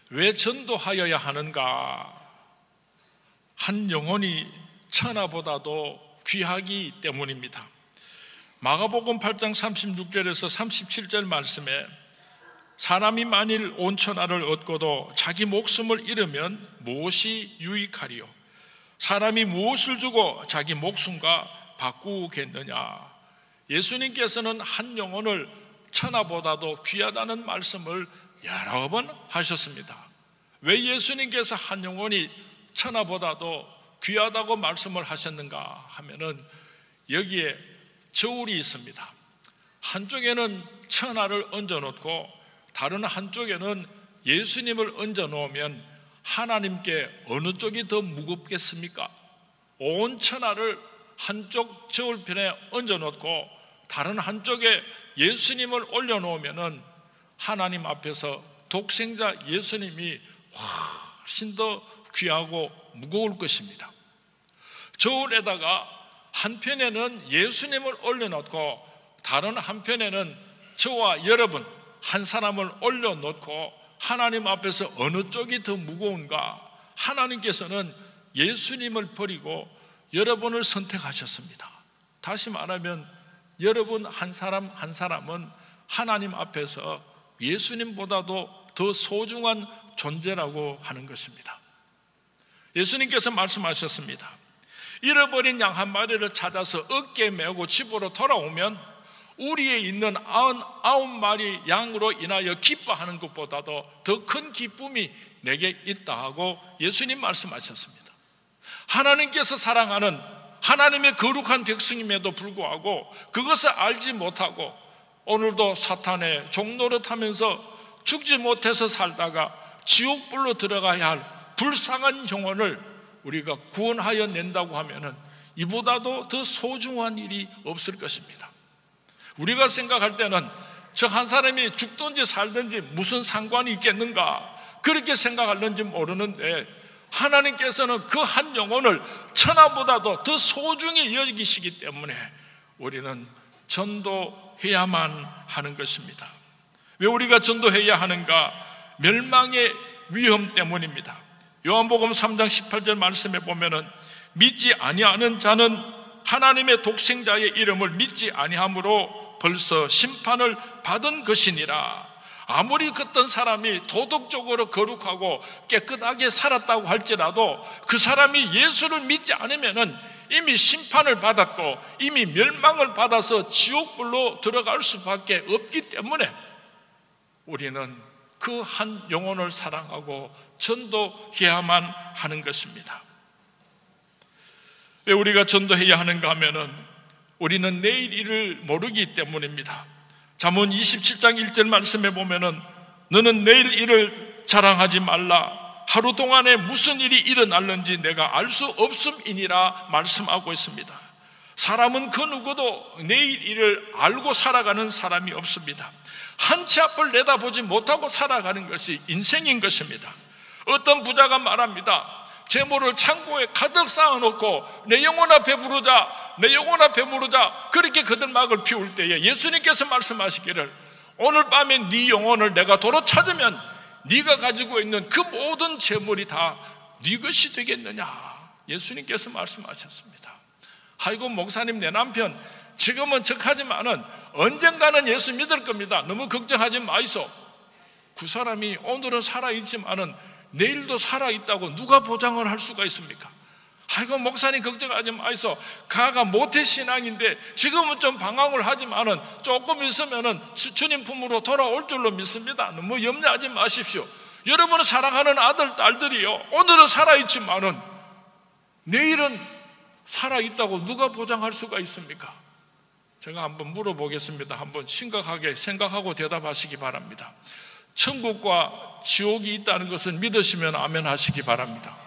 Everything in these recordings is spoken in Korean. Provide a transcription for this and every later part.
왜 전도하여야 하는가? 한 영혼이 천하보다도 귀하기 때문입니다. 마가복음 8장 36절에서 37절 말씀에 사람이 만일 온 천하를 얻고도 자기 목숨을 잃으면 무엇이 유익하리요? 사람이 무엇을 주고 자기 목숨과 바꾸겠느냐? 예수님께서는 한 영혼을 천하보다도 귀하다는 말씀을 여러 번 하셨습니다. 왜 예수님께서 한 영혼이 천하보다도 귀하다고 말씀을 하셨는가 하면은 여기에 저울이 있습니다. 한쪽에는 천하를 얹어놓고 다른 한쪽에는 예수님을 얹어놓으면 하나님께 어느 쪽이 더 무겁겠습니까? 온 천하를 한쪽 저울편에 얹어놓고 다른 한쪽에 예수님을 올려놓으면 하나님 앞에서 독생자 예수님이 훨씬 더 귀하고 무거울 것입니다. 저울에다가 한편에는 예수님을 올려놓고 다른 한편에는 저와 여러분 한 사람을 올려놓고 하나님 앞에서 어느 쪽이 더 무거운가? 하나님께서는 예수님을 버리고 여러분을 선택하셨습니다. 다시 말하면 여러분 한 사람 한 사람은 하나님 앞에서 예수님보다도 더 소중한 존재라고 하는 것입니다. 예수님께서 말씀하셨습니다. 잃어버린 양 한 마리를 찾아서 어깨에 메고 집으로 돌아오면 우리에 있는 99마리 양으로 인하여 기뻐하는 것보다도 더 큰 기쁨이 내게 있다 하고 예수님 말씀하셨습니다. 하나님께서 사랑하는 하나님의 거룩한 백성임에도 불구하고 그것을 알지 못하고 오늘도 사탄의 종노릇하면서 죽지 못해서 살다가 지옥불로 들어가야 할 불쌍한 영혼을 우리가 구원하여 낸다고 하면은 이보다도 더 소중한 일이 없을 것입니다. 우리가 생각할 때는 저 한 사람이 죽든지 살든지 무슨 상관이 있겠는가 그렇게 생각하는지 모르는데 하나님께서는 그 한 영혼을 천하보다도 더 소중히 여기시기 때문에 우리는 전도해야만 하는 것입니다. 왜 우리가 전도해야 하는가? 멸망의 위험 때문입니다. 요한복음 3장 18절 말씀에 보면은 믿지 아니하는 자는 하나님의 독생자의 이름을 믿지 아니함으로 벌써 심판을 받은 것이니라. 아무리 어떤 사람이 도덕적으로 거룩하고 깨끗하게 살았다고 할지라도 그 사람이 예수를 믿지 않으면은 이미 심판을 받았고 이미 멸망을 받아서 지옥불로 들어갈 수밖에 없기 때문에 우리는 그 한 영혼을 사랑하고 전도해야만 하는 것입니다. 왜 우리가 전도해야 하는가 하면은 우리는 내일 일을 모르기 때문입니다. 잠언 27장 1절 말씀에 보면은 너는 내일 일을 자랑하지 말라. 하루 동안에 무슨 일이 일어날는지 내가 알 수 없음이니라 말씀하고 있습니다. 사람은 그 누구도 내일 일을 알고 살아가는 사람이 없습니다. 한 치 앞을 내다보지 못하고 살아가는 것이 인생인 것입니다. 어떤 부자가 말합니다. 재물을 창고에 가득 쌓아놓고 내 영혼아 배부르자, 내 영혼아 배부르자 그렇게 거들막을 피울 때에 예수님께서 말씀하시기를 오늘 밤에 네 영혼을 내가 도로 찾으면 네가 가지고 있는 그 모든 재물이 다 네 것이 되겠느냐. 예수님께서 말씀하셨습니다. 아이고 목사님, 내 남편 지금은 척하지만은 언젠가는 예수 믿을 겁니다. 너무 걱정하지 마이소. 그 사람이 오늘은 살아있지만은 내일도 살아있다고 누가 보장을 할 수가 있습니까? 아이고 목사님 걱정하지 마이소. 가가 모태신앙인데 지금은 좀 방황을 하지만은 조금 있으면은 주님 품으로 돌아올 줄로 믿습니다. 너무 염려하지 마십시오. 여러분은 사랑하는 아들, 딸들이요 오늘은 살아있지만은 내일은 살아있다고 누가 보장할 수가 있습니까? 제가 한번 물어보겠습니다. 한번 심각하게 생각하고 대답하시기 바랍니다. 천국과 지옥이 있다는 것을 믿으시면 아멘 하시기 바랍니다.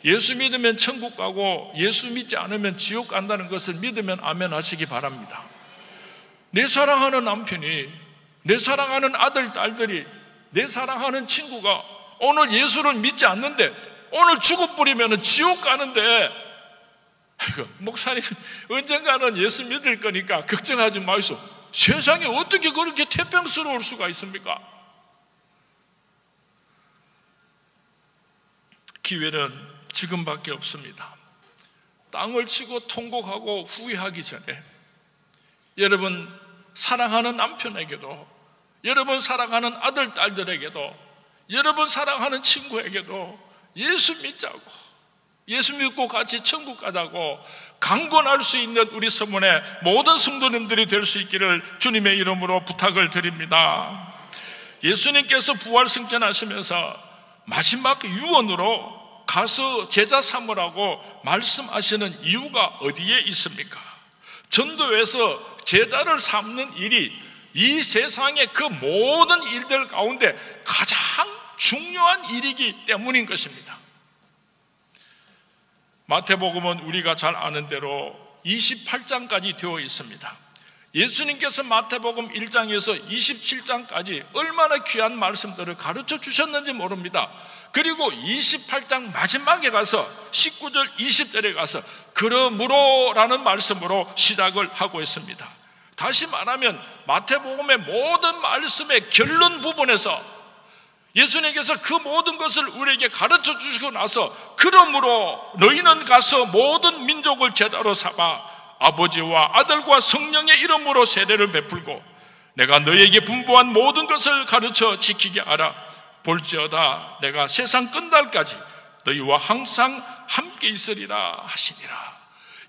예수 믿으면 천국 가고 예수 믿지 않으면 지옥 간다는 것을 믿으면 아멘 하시기 바랍니다. 내 사랑하는 남편이, 내 사랑하는 아들, 딸들이, 내 사랑하는 친구가 오늘 예수를 믿지 않는데 오늘 죽어버리면 지옥 가는데 목사님 언젠가는 예수 믿을 거니까 걱정하지 마이소. 세상이 어떻게 그렇게 태평스러울 수가 있습니까? 기회는 지금밖에 없습니다. 땅을 치고 통곡하고 후회하기 전에 여러분 사랑하는 남편에게도, 여러분 사랑하는 아들, 딸들에게도, 여러분 사랑하는 친구에게도 예수 믿자고, 예수 믿고 같이 천국 가자고 강권할 수 있는 우리 서문의 모든 성도님들이 될 수 있기를 주님의 이름으로 부탁을 드립니다. 예수님께서 부활 승천하시면서 마지막 유언으로 가서 제자 삼으라고 말씀하시는 이유가 어디에 있습니까? 전도에서 제자를 삼는 일이 이 세상의 그 모든 일들 가운데 가장 중요한 일이기 때문인 것입니다. 마태복음은 우리가 잘 아는 대로 28장까지 되어 있습니다. 예수님께서 마태복음 1장에서 27장까지 얼마나 귀한 말씀들을 가르쳐 주셨는지 모릅니다. 그리고 28장 마지막에 가서 19절 20절에 가서 그러므로 라는 말씀으로 시작을 하고 있습니다. 다시 말하면 마태복음의 모든 말씀의 결론 부분에서 예수님께서 그 모든 것을 우리에게 가르쳐 주시고 나서 그러므로 너희는 가서 모든 민족을 제자로 삼아 아버지와 아들과 성령의 이름으로 세례를 베풀고 내가 너희에게 분부한 모든 것을 가르쳐 지키게 하라. 볼지어다 내가 세상 끝날까지 너희와 항상 함께 있으리라 하시니라.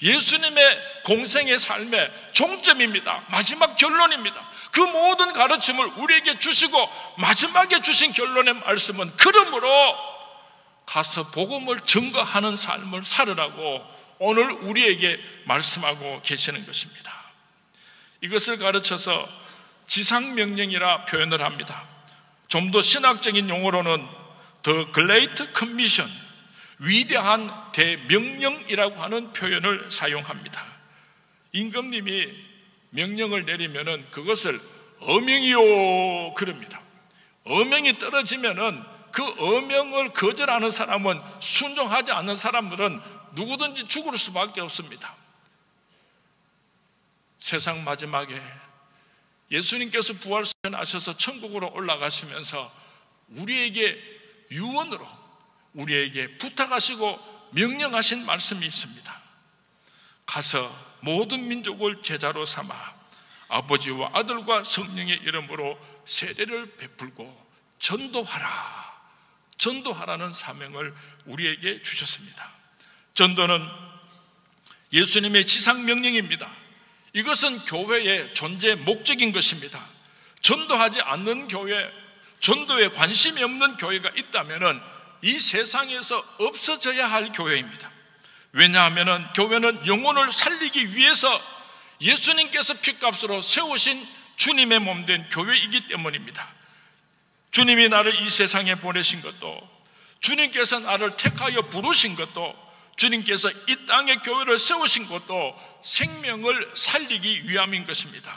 예수님의 공생의 삶의 종점입니다. 마지막 결론입니다. 그 모든 가르침을 우리에게 주시고 마지막에 주신 결론의 말씀은 그러므로 가서 복음을 증거하는 삶을 살으라고 오늘 우리에게 말씀하고 계시는 것입니다. 이것을 가르쳐서 지상명령이라 표현을 합니다. 좀 더 신학적인 용어로는 The Great Commission, 위대한 대명령이라고 하는 표현을 사용합니다. 임금님이 명령을 내리면은 그것을 어명이요 그럽니다. 어명이 떨어지면은 그 어명을 거절하는 사람은, 순종하지 않는 사람들은 누구든지 죽을 수밖에 없습니다. 세상 마지막에 예수님께서 부활하셔서 천국으로 올라가시면서 우리에게 유언으로 우리에게 부탁하시고 명령하신 말씀이 있습니다. 가서 모든 민족을 제자로 삼아 아버지와 아들과 성령의 이름으로 세례를 베풀고 전도하라는 사명을 우리에게 주셨습니다. 전도는 예수님의 지상명령입니다. 이것은 교회의 존재 목적인 것입니다. 전도하지 않는 교회, 전도에 관심이 없는 교회가 있다면 이 세상에서 없어져야 할 교회입니다. 왜냐하면 교회는 영혼을 살리기 위해서 예수님께서 피값으로 세우신 주님의 몸된 교회이기 때문입니다. 주님이 나를 이 세상에 보내신 것도, 주님께서 나를 택하여 부르신 것도, 주님께서 이 땅에 교회를 세우신 것도 생명을 살리기 위함인 것입니다.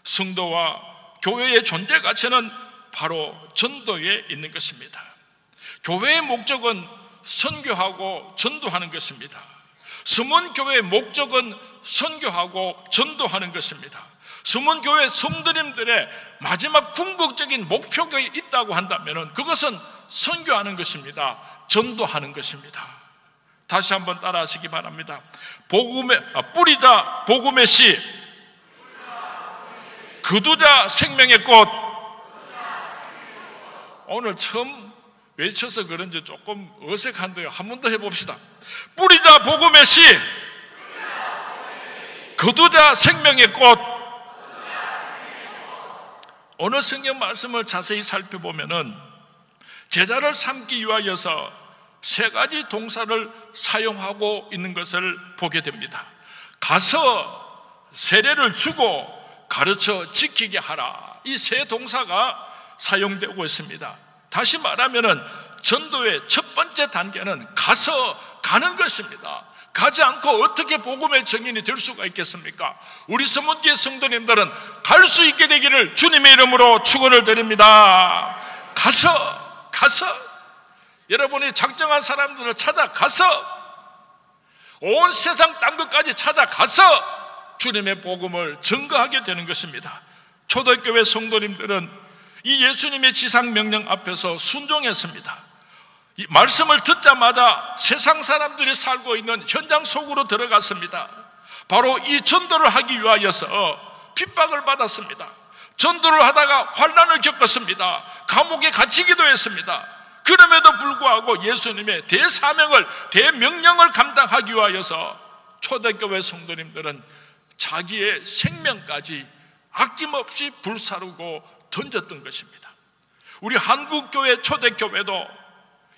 성도와 교회의 존재 가치는 바로 전도에 있는 것입니다. 교회의 목적은 선교하고 전도하는 것입니다. 서문교회의 목적은 선교하고 전도하는 것입니다. 서문교회 성도님들의 마지막 궁극적인 목표가 있다고 한다면 그것은 선교하는 것입니다. 전도하는 것입니다. 다시 한번 따라하시기 바랍니다. 뿌리자 복음의 씨, 거두자 생명의 꽃. 오늘 처음 외쳐서 그런지 조금 어색한데요. 한 번 더 해봅시다. 뿌리자 복음의 씨, 거두자 생명의 꽃. 오늘 성경 말씀을 자세히 살펴보면은 제자를 삼기 위하여서 세 가지 동사를 사용하고 있는 것을 보게 됩니다. 가서 세례를 주고 가르쳐 지키게 하라. 이 세 동사가 사용되고 있습니다. 다시 말하면은 전도의 첫 번째 단계는 가서 가는 것입니다. 가지 않고 어떻게 복음의 증인이 될 수가 있겠습니까? 우리 서문교회 성도님들은 갈 수 있게 되기를 주님의 이름으로 축원을 드립니다. 가서 여러분이 작정한 사람들을 찾아가서 온 세상 딴 것까지 찾아가서 주님의 복음을 증거하게 되는 것입니다. 초대교회 성도님들은 이 예수님의 지상명령 앞에서 순종했습니다. 이 말씀을 듣자마자 세상 사람들이 살고 있는 현장 속으로 들어갔습니다. 바로 이 전도를 하기 위하여서 핍박을 받았습니다. 전도를 하다가 환난을 겪었습니다. 감옥에 갇히기도 했습니다. 그럼에도 불구하고 예수님의 대사명을, 대명령을 감당하기 위하여서 초대교회 성도님들은 자기의 생명까지 아낌없이 불사르고 던졌던 것입니다. 우리 한국교회 초대교회도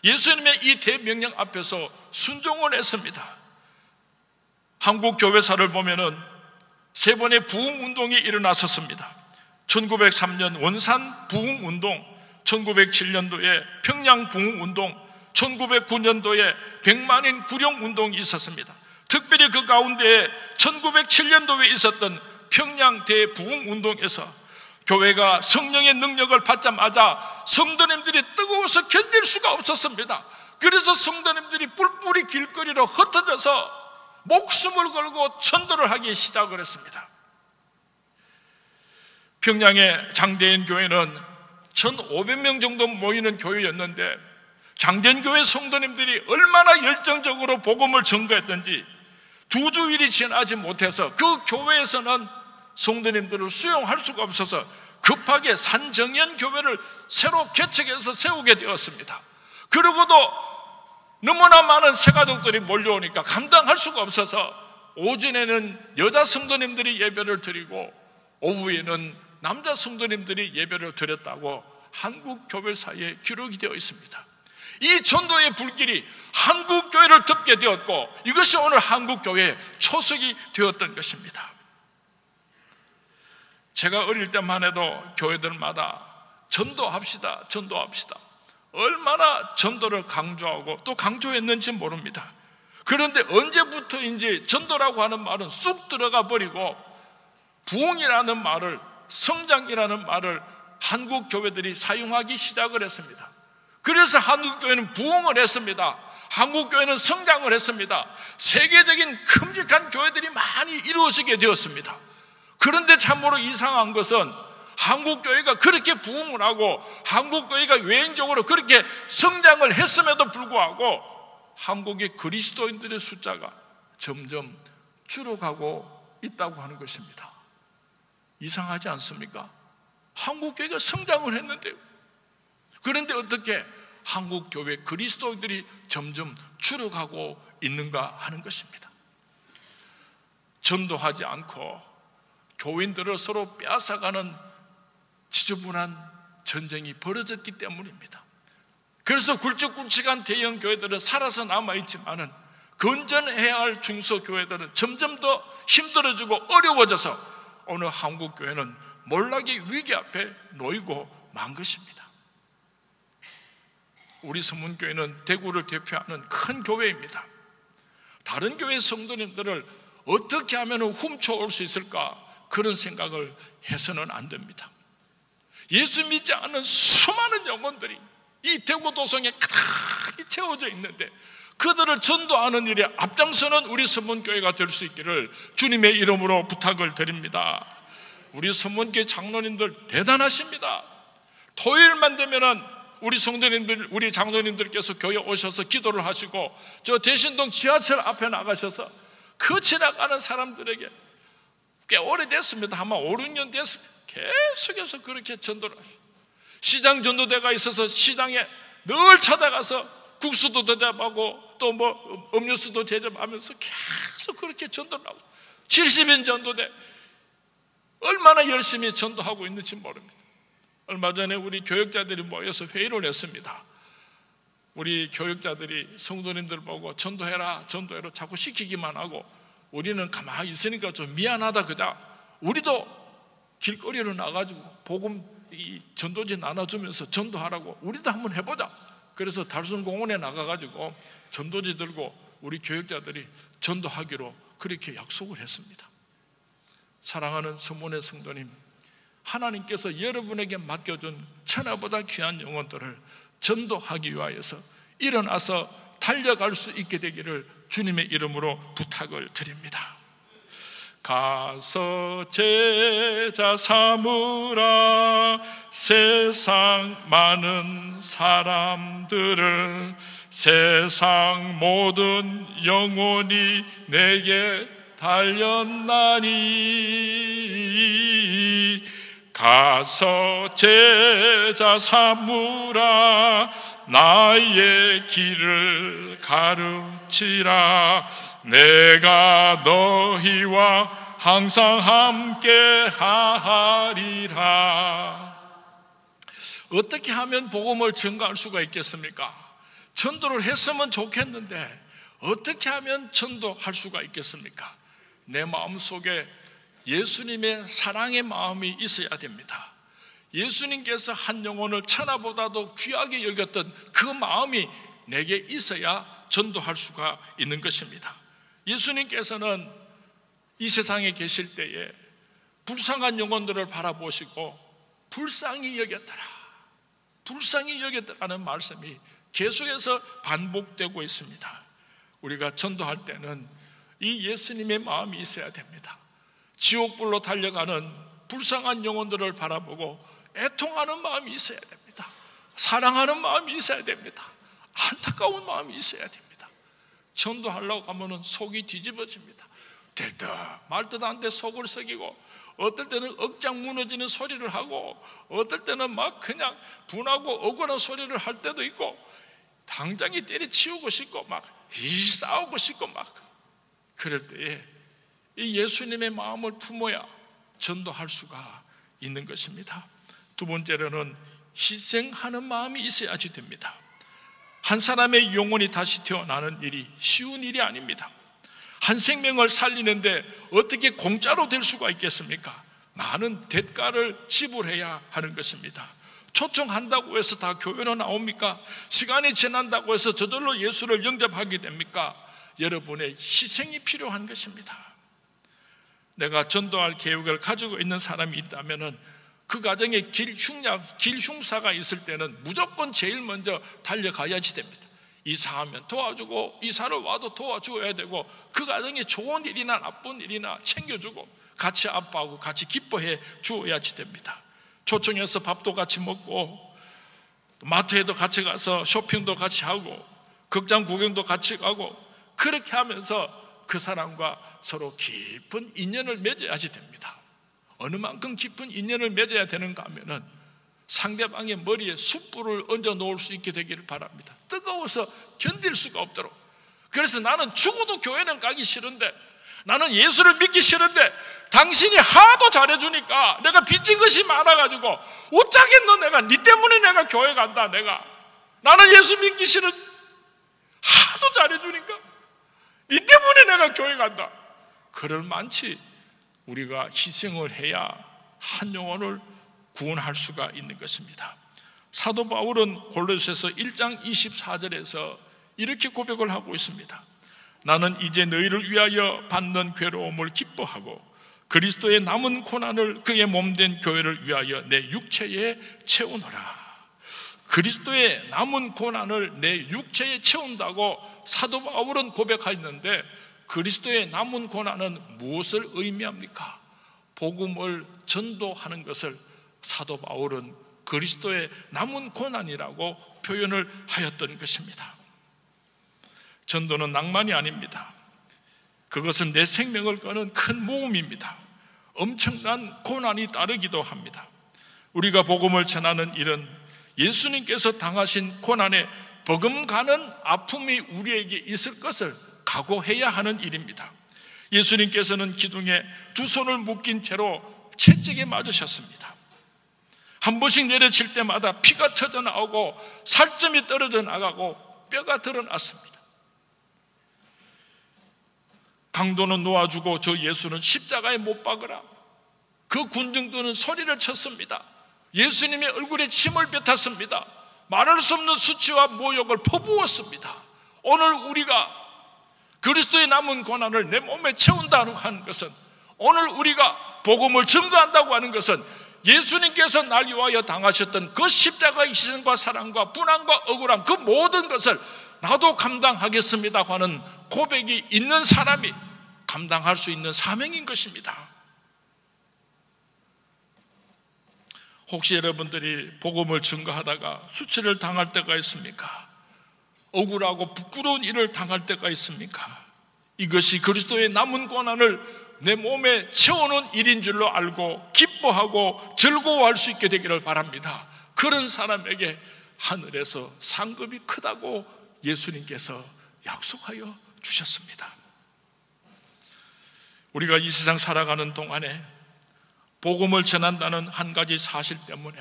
예수님의 이 대명령 앞에서 순종을 했습니다. 한국교회사를 보면은 세 번의 부흥운동이 일어났었습니다. 1903년 원산 부흥운동, 1907년도에 평양 부흥운동, 1909년도에 백만인 구령운동이 있었습니다. 특별히 그 가운데 1907년도에 있었던 평양 대부흥운동에서 교회가 성령의 능력을 받자마자 성도님들이 뜨거워서 견딜 수가 없었습니다. 그래서 성도님들이 뿔뿔이 길거리로 흩어져서 목숨을 걸고 전도를 하기 시작을 했습니다. 평양의 장대인 교회는 1,500명 정도 모이는 교회였는데 장대인교회 성도님들이 얼마나 열정적으로 복음을 전거했던지 2주일이 지나지 못해서 그 교회에서는 성도님들을 수용할 수가 없어서 급하게 산정연교회를 새로 개척해서 세우게 되었습니다. 그러고도 너무나 많은 새가족들이 몰려오니까 감당할 수가 없어서 오전에는 여자 성도님들이 예배를 드리고 오후에는 남자 성도님들이 예배를 드렸다고 한국 교회사에 기록이 되어 있습니다. 이 전도의 불길이 한국 교회를 덮게 되었고 이것이 오늘 한국 교회의 초석이 되었던 것입니다. 제가 어릴 때만 해도 교회들마다 전도합시다, 전도합시다. 얼마나 전도를 강조하고 또 강조했는지 모릅니다. 그런데 언제부터인지 전도라고 하는 말은 쑥 들어가 버리고 부흥이라는 말을, 성장이라는 말을 한국 교회들이 사용하기 시작을 했습니다. 그래서 한국 교회는 부흥을 했습니다. 한국 교회는 성장을 했습니다. 세계적인 큼직한 교회들이 많이 이루어지게 되었습니다. 그런데 참으로 이상한 것은 한국 교회가 그렇게 부흥을 하고 한국 교회가 외형적으로 그렇게 성장을 했음에도 불구하고 한국의 그리스도인들의 숫자가 점점 줄어가고 있다고 하는 것입니다. 이상하지 않습니까? 한국 교회가 성장을 했는데요. 그런데 어떻게 한국 교회 그리스도인들이 점점 줄어가고 있는가 하는 것입니다. 전도하지 않고 교인들을 서로 빼앗아가는 지저분한 전쟁이 벌어졌기 때문입니다. 그래서 굵직굵직한 대형 교회들은 살아서 남아있지만은 건전해야 할 중소교회들은 점점 더 힘들어지고 어려워져서 오늘 한국 교회는 몰락의 위기 앞에 놓이고 만 것입니다. 우리 서문교회는 대구를 대표하는 큰 교회입니다. 다른 교회 성도님들을 어떻게 하면 훔쳐올 수 있을까 그런 생각을 해서는 안 됩니다. 예수 믿지 않는 수많은 영혼들이 이 대구 도성에 가득히 채워져 있는데 그들을 전도하는 일에 앞장서는 우리 서문교회가 될 수 있기를 주님의 이름으로 부탁을 드립니다. 우리 서문교회 장로님들 대단하십니다. 토요일만 되면은 우리 성도님들, 우리 장로님들께서 교회 오셔서 기도를 하시고 저 대신동 지하철 앞에 나가셔서 그 지나가는 사람들에게 꽤 오래됐습니다. 아마 5, 6년 됐습니다. 계속해서 그렇게 전도를 하시고 시장 전도대가 있어서 시장에 늘 찾아가서 국수도 대접하고 또 뭐 음료수도 대접하면서 계속 그렇게 전도를 하고 70인 전도대 얼마나 열심히 전도하고 있는지 모릅니다. 얼마 전에 우리 교역자들이 모여서 회의를 했습니다. 우리 교역자들이 성도님들 보고 전도해라 전도해라 자꾸 시키기만 하고 우리는 가만히 있으니까 좀 미안하다 그자 우리도 길거리로 나가지고 복음 이 전도지 나눠주면서 전도하라고 우리도 한번 해보자. 그래서 달순공원에 나가가지고 전도지 들고 우리 교역자들이 전도하기로 그렇게 약속을 했습니다. 사랑하는 서문의 성도님, 하나님께서 여러분에게 맡겨준 천하보다 귀한 영혼들을 전도하기 위하여서 일어나서 달려갈 수 있게 되기를 주님의 이름으로 부탁을 드립니다. 가서 제자 삼으라. 세상 많은 사람들을, 세상 모든 영혼이 내게 달렸나니. 가서 제자 삼으라. 나의 길을 가르치라. 내가 너희와 항상 함께 하리라. 어떻게 하면 복음을 전가할 수가 있겠습니까? 전도를 했으면 좋겠는데 어떻게 하면 전도할 수가 있겠습니까? 내 마음속에 예수님의 사랑의 마음이 있어야 됩니다. 예수님께서 한 영혼을 천하보다도 귀하게 여겼던 그 마음이 내게 있어야 전도할 수가 있는 것입니다. 예수님께서는 이 세상에 계실 때에 불쌍한 영혼들을 바라보시고 불쌍히 여겼더라, 불쌍히 여겼더라는 말씀이 계속해서 반복되고 있습니다. 우리가 전도할 때는 이 예수님의 마음이 있어야 됩니다. 지옥불로 달려가는 불쌍한 영혼들을 바라보고 애통하는 마음이 있어야 됩니다. 사랑하는 마음이 있어야 됩니다. 안타까운 마음이 있어야 됩니다. 전도하려고 하면 속이 뒤집어집니다. 될 듯 말 듯 안 돼 속을 썩이고, 어떨 때는 억장 무너지는 소리를 하고, 어떨 때는 막 그냥 분하고 억울한 소리를 할 때도 있고, 당장에 때려치우고 싶고 막 싸우고 싶고 막 그럴 때에 이 예수님의 마음을 품어야 전도할 수가 있는 것입니다. 두 번째로는 희생하는 마음이 있어야지 됩니다. 한 사람의 영혼이 다시 태어나는 일이 쉬운 일이 아닙니다. 한 생명을 살리는데 어떻게 공짜로 될 수가 있겠습니까? 많은 대가를 지불해야 하는 것입니다. 초청한다고 해서 다 교회로 나옵니까? 시간이 지난다고 해서 저절로 예수를 영접하게 됩니까? 여러분의 희생이 필요한 것입니다. 내가 전도할 계획을 가지고 있는 사람이 있다면 그 가정에 길 흉사가 있을 때는 무조건 제일 먼저 달려가야지 됩니다. 이사하면 도와주고, 이사를 와도 도와줘야 되고, 그 가정에 좋은 일이나 나쁜 일이나 챙겨주고 같이 아빠하고 같이 기뻐해 주어야지 됩니다. 초청해서 밥도 같이 먹고, 마트에도 같이 가서 쇼핑도 같이 하고, 극장 구경도 같이 가고, 그렇게 하면서 그 사람과 서로 깊은 인연을 맺어야지 됩니다. 어느 만큼 깊은 인연을 맺어야 되는가 하면은 상대방의 머리에 숯불을 얹어 놓을 수 있게 되기를 바랍니다. 뜨거워서 견딜 수가 없도록. 그래서 나는 죽어도 교회는 가기 싫은데, 나는 예수를 믿기 싫은데 당신이 하도 잘해주니까 내가 빚진 것이 많아가지고 어쩌겠노, 내가 네 때문에 내가 교회 간다. 나는 예수 믿기 싫은, 하도 잘해주니까 네 때문에 내가 교회 간다. 그럴 만치 우리가 희생을 해야 한 영혼을 구원할 수가 있는 것입니다. 사도 바울은 골로새서 1장 24절에서 이렇게 고백을 하고 있습니다. 나는 이제 너희를 위하여 받는 괴로움을 기뻐하고 그리스도의 남은 고난을 그의 몸된 교회를 위하여 내 육체에 채우노라. 그리스도의 남은 고난을 내 육체에 채운다고 사도 바울은 고백하였는데, 그리스도의 남은 고난은 무엇을 의미합니까? 복음을 전도하는 것을 사도 바울은 그리스도의 남은 고난이라고 표현을 하였던 것입니다. 전도는 낭만이 아닙니다. 그것은 내 생명을 거는 큰 모험입니다. 엄청난 고난이 따르기도 합니다. 우리가 복음을 전하는 일은 예수님께서 당하신 고난에 버금가는 아픔이 우리에게 있을 것을 각오해야 하는 일입니다. 예수님께서는 기둥에 두 손을 묶인 채로 채찍에 맞으셨습니다. 한 번씩 내려칠 때마다 피가 터져 나오고 살점이 떨어져 나가고 뼈가 드러났습니다. 강도는 놓아주고 저 예수는 십자가에 못 박으라. 그 군중들은 소리를 쳤습니다. 예수님의 얼굴에 침을 뱉었습니다. 말할 수 없는 수치와 모욕을 퍼부었습니다. 오늘 우리가 그리스도의 남은 고난을 내 몸에 채운다고 하는 것은, 오늘 우리가 복음을 증거한다고 하는 것은 예수님께서 날 위하여 당하셨던 그 십자가의 희생과 사랑과 분함과 억울함, 그 모든 것을 나도 감당하겠습니다 하는 고백이 있는 사람이 감당할 수 있는 사명인 것입니다. 혹시 여러분들이 복음을 증거하다가 수치를 당할 때가 있습니까? 억울하고 부끄러운 일을 당할 때가 있습니까? 이것이 그리스도의 남은 고난을 내 몸에 채우는 일인 줄로 알고 기뻐하고 즐거워할 수 있게 되기를 바랍니다. 그런 사람에게 하늘에서 상급이 크다고 예수님께서 약속하여 주셨습니다. 우리가 이 세상 살아가는 동안에 복음을 전한다는 한 가지 사실 때문에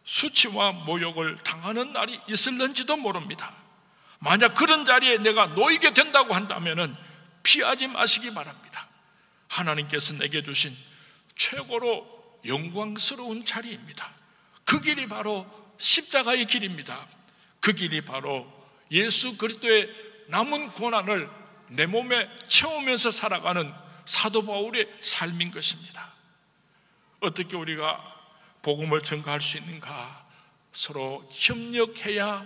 수치와 모욕을 당하는 날이 있을는지도 모릅니다. 만약 그런 자리에 내가 놓이게 된다고 한다면 피하지 마시기 바랍니다. 하나님께서 내게 주신 최고로 영광스러운 자리입니다. 그 길이 바로 십자가의 길입니다. 그 길이 바로 예수 그리스도의 남은 고난을 내 몸에 채우면서 살아가는 사도 바울의 삶인 것입니다. 어떻게 우리가 복음을 증거할 수 있는가? 서로 협력해야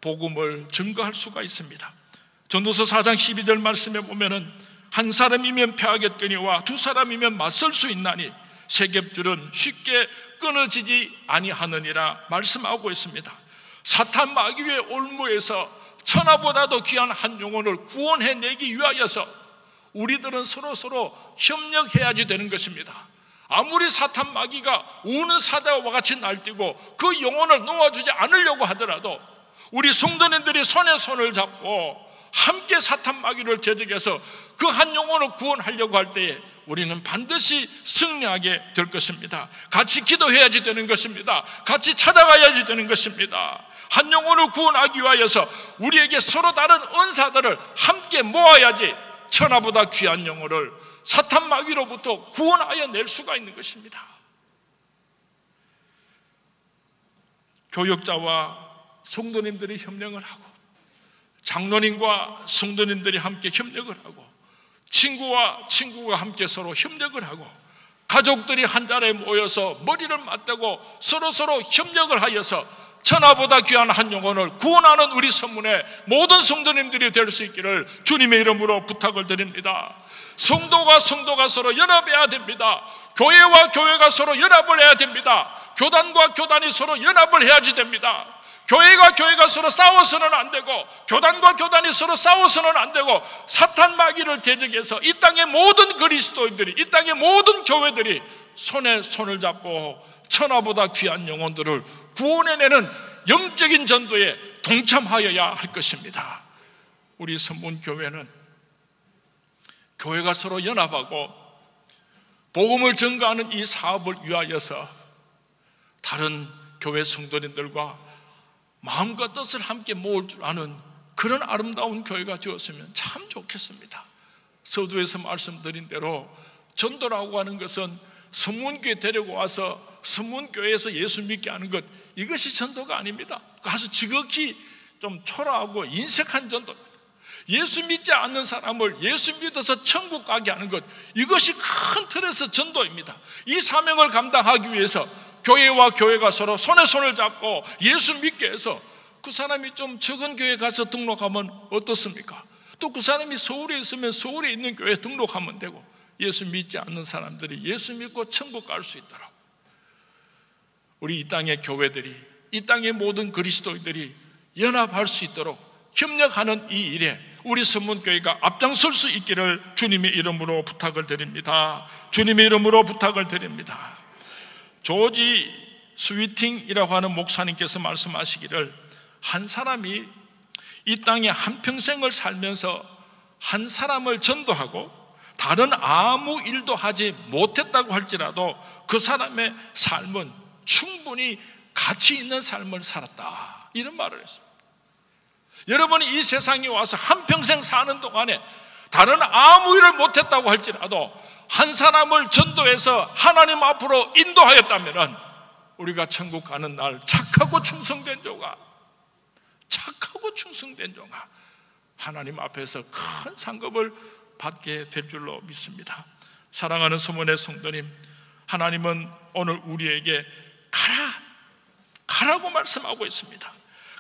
복음을 증거할 수가 있습니다. 전도서 4장 12절 말씀에 보면은 한 사람이면 패하겠거니와 두 사람이면 맞설 수 있나니 세 겹줄은 쉽게 끊어지지 아니하느니라 말씀하고 있습니다. 사탄 마귀의 올무에서 천하보다도 귀한 한 영혼을 구원해내기 위하여서 우리들은 서로 협력해야지 되는 것입니다. 아무리 사탄 마귀가 우는 사자와 같이 날뛰고 그 영혼을 놓아주지 않으려고 하더라도 우리 성도님들이 손에 손을 잡고 함께 사탄 마귀를 대적해서 그 한 영혼을 구원하려고 할 때에 우리는 반드시 승리하게 될 것입니다. 같이 기도해야지 되는 것입니다. 같이 찾아가야지 되는 것입니다. 한 영혼을 구원하기 위하여서 우리에게 서로 다른 은사들을 함께 모아야지 천하보다 귀한 영혼을 사탄 마귀로부터 구원하여 낼 수가 있는 것입니다. 교역자와 성도님들이 협력을 하고 장로님과 성도님들이 함께 협력을 하고 친구와 친구가 함께 서로 협력을 하고 가족들이 한 자리에 모여서 머리를 맞대고 서로 협력을 하여서 천하보다 귀한 한 영혼을 구원하는 우리 성문의 모든 성도님들이 될 수 있기를 주님의 이름으로 부탁을 드립니다. 성도가 서로 연합해야 됩니다. 교회와 교회가 서로 연합을 해야 됩니다. 교단과 교단이 서로 연합을 해야지 됩니다. 교회가 서로 싸워서는 안 되고 교단과 교단이 서로 싸워서는 안 되고 사탄 마귀를 대적해서 이 땅의 모든 그리스도인들이, 이 땅의 모든 교회들이 손에 손을 잡고 천하보다 귀한 영혼들을 구원해내는 영적인 전도에 동참하여야 할 것입니다. 우리 선문교회는 교회가 서로 연합하고 복음을 증거하는 이 사업을 위하여서 다른 교회 성도님들과 마음과 뜻을 함께 모을 줄 아는 그런 아름다운 교회가 되었으면 참 좋겠습니다. 서두에서 말씀드린 대로 전도라고 하는 것은 선문교회 데리고 와서 선문교회에서 예수 믿게 하는 것, 이것이 전도가 아닙니다. 가서 지극히 좀 초라하고 인색한 전도입니다. 예수 믿지 않는 사람을 예수 믿어서 천국 가게 하는 것, 이것이 큰 틀에서 전도입니다. 이 사명을 감당하기 위해서 교회와 교회가 서로 손에 손을 잡고 예수 믿게 해서 그 사람이 좀 적은 교회 가서 등록하면 어떻습니까? 또 그 사람이 서울에 있으면 서울에 있는 교회에 등록하면 되고 예수 믿지 않는 사람들이 예수 믿고 천국 갈 수 있도록 우리 이 땅의 교회들이, 이 땅의 모든 그리스도인들이 연합할 수 있도록 협력하는 이 일에 우리 선문교회가 앞장설 수 있기를 주님의 이름으로 부탁을 드립니다. 주님의 이름으로 부탁을 드립니다. 조지 스위팅이라고 하는 목사님께서 말씀하시기를 한 사람이 이 땅에 한평생을 살면서 한 사람을 전도하고 다른 아무 일도 하지 못했다고 할지라도 그 사람의 삶은 충분히 가치 있는 삶을 살았다, 이런 말을 했습니다. 여러분이 이 세상에 와서 한평생 사는 동안에 다른 아무 일을 못했다고 할지라도 한 사람을 전도해서 하나님 앞으로 인도하였다면 우리가 천국 가는 날 착하고 충성된 자가 하나님 앞에서 큰 상급을 받게 될 줄로 믿습니다. 사랑하는 수문의 성도님, 하나님은 오늘 우리에게 가라고 말씀하고 있습니다.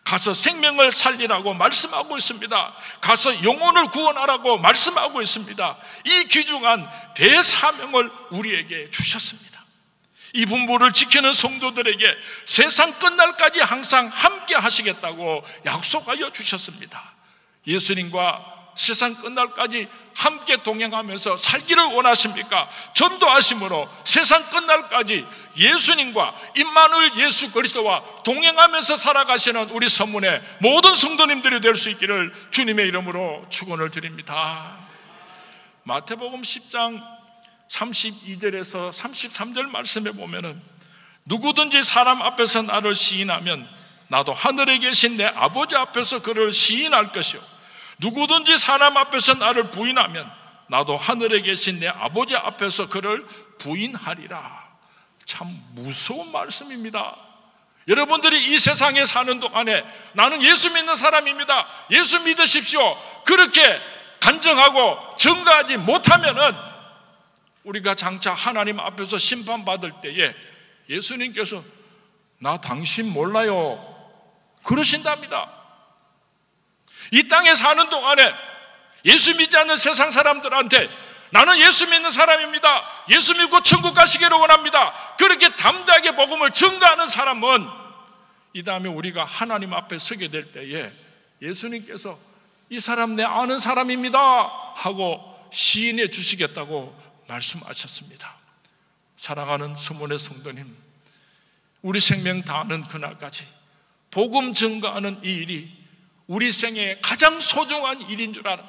가서 생명을 살리라고 말씀하고 있습니다. 가서 영혼을 구원하라고 말씀하고 있습니다. 이 귀중한 대사명을 우리에게 주셨습니다. 이 분부를 지키는 성도들에게 세상 끝날까지 항상 함께 하시겠다고 약속하여 주셨습니다. 예수님과 세상 끝날까지 함께 동행하면서 살기를 원하십니까? 전도하심으로 세상 끝날까지 예수님과 임마누엘 예수 그리스도와 동행하면서 살아가시는 우리 서문의 모든 성도님들이 될 수 있기를 주님의 이름으로 축원을 드립니다. 마태복음 10장 32절에서 33절 말씀에 보면은 누구든지 사람 앞에서 나를 시인하면 나도 하늘에 계신 내 아버지 앞에서 그를 시인할 것이요 누구든지 사람 앞에서 나를 부인하면 나도 하늘에 계신 내 아버지 앞에서 그를 부인하리라. 참 무서운 말씀입니다. 여러분들이 이 세상에 사는 동안에 나는 예수 믿는 사람입니다, 예수 믿으십시오, 그렇게 간증하고 증거하지 못하면은 우리가 장차 하나님 앞에서 심판받을 때에 예수님께서 나 당신 몰라요 그러신답니다. 이 땅에 사는 동안에 예수 믿지 않는 세상 사람들한테 나는 예수 믿는 사람입니다, 예수 믿고 천국 가시기를 원합니다, 그렇게 담대하게 복음을 증거하는 사람은 이 다음에 우리가 하나님 앞에 서게 될 때에 예수님께서 이 사람 내 아는 사람입니다 하고 시인해 주시겠다고 말씀하셨습니다. 사랑하는 서문의 성도님, 우리 생명 다하는 그날까지 복음 증거하는 이 일이 우리 생애의 가장 소중한 일인 줄 알아서,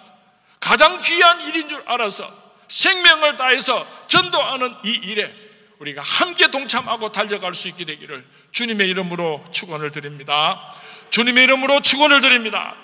가장 귀한 일인 줄 알아서 생명을 다해서 전도하는 이 일에 우리가 함께 동참하고 달려갈 수 있게 되기를 주님의 이름으로 축원을 드립니다. 주님의 이름으로 축원을 드립니다.